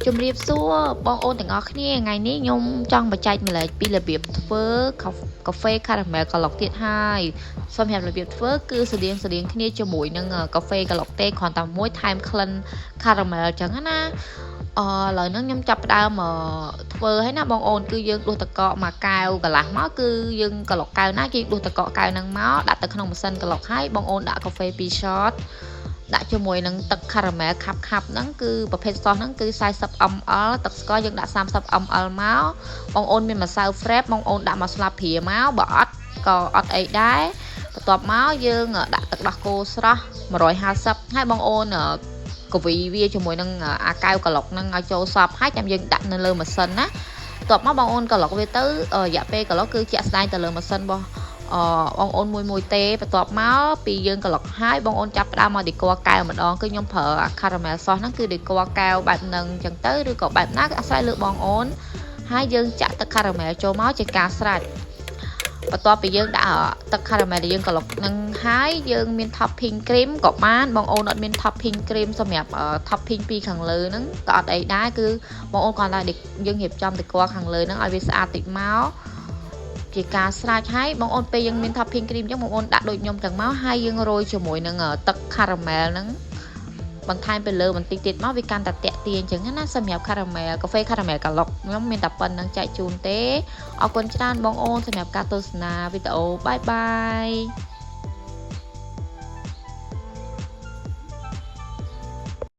ជំរាបសួរបងអូនទាំងអស់គ្នាថ្ងៃនេះខ្ញុំចង់បញ្ចែកម្លែកពីរបៀបធ្វើកាហ្វេខារ៉ាមែលក្លុកទៀតហើយសម្រាប់របៀបធ្វើគឺស្តៀងគ្នាជាមួយនឹងកាហ្វេក្លុកទេគ្រាន់តែមួយថែមក្លិនខារ៉ាមែលអញ្ចឹងណាឥឡូវហ្នឹងខ្ញុំចាប់ផ្ដើមធ្វើហើយណាបងអូនគឺយើងដួសទឹកកកមួយកែវកន្លះមកគឺយើងក្លុកកែវណាគេដួសទឹកកកកែវហ្នឹងមកដាក់ទៅក្នុងម៉ាស៊ីនក្លុកហើយបងអូនដាក់កាហ្វេ2 shot ដាក់ជាមួយនឹងទឹកខារ៉ាមែលខាប់ហ្នឹងគឺប្រភេទសោះហ្នឹងគឺ40 ml ទឹកស្ករយើងដាក់30 ml មកបងអូនមានម្សៅ frappe បងអូនដាក់មួយស្លាបព្រាមកបើអត់ក៏អត់អីដែរបន្ទាប់មកយើងដាក់ទឹកដោះគោស្រស់150ហើយបងអូនកវីវាជាមួយនឹងអាកែវក្លុកហ្នឹងឲ្យចូលសព្វហើយចាំយើងដាក់នៅលើម៉ាស៊ីនណាបន្ទាប់មកបងអូនក្លុកវាទៅរយៈពេលក្លុកគឺជាក់ស្ដែងទៅលើម៉ាស៊ីនរបស់បងអូនមួយទេបន្ទាប់មកពីយើងក្លុកហើយបងអូនចាប់ផ្ដើមមកដេក័រកែវម្ដងគឺខ្ញុំប្រើអា caramel sauce ហ្នឹងគឺដេក័រកែវបែបហ្នឹងអញ្ចឹងទៅឬក៏បែបណាគឺអាស្រ័យលើបងអូនហើយយើងចាក់ទឹក caramel ចូលមកជាការស្រេចបន្ទាប់ពីយើងដាក់ទឹក caramel ដែលយើងក្លុកហ្នឹងហើយយើងមាន topping cream ក៏បានបងអូនអត់មាន topping cream សម្រាប់ topping ពីខាងលើហ្នឹងក៏អត់អីដែរគឺបងអូនគ្រាន់តែយើងរៀបចំដេក័រខាងលើហ្នឹងឲ្យវាស្អាតតិចមកជាការស្រេចហើយបងអូនពេលយើងមាន topping cream អញ្ចឹងបងអូនដាក់ដូចខ្ញុំចឹងមកហើយយើងរោយជាមួយនឹងទឹក caramel ហ្នឹងបន្ថែមទៅលើបន្តិចទៀតមកវាកាន់តែតាក់ទាញអញ្ចឹងណាសម្រាប់ caramel កាហ្វេ caramel ក្លុកខ្ញុំមានតែប៉ុណ្្នឹងចែកជូនទេអរគុណច្រើនបងអូនសម្រាប់ការទស្សនាវីដេអូបាយបាយ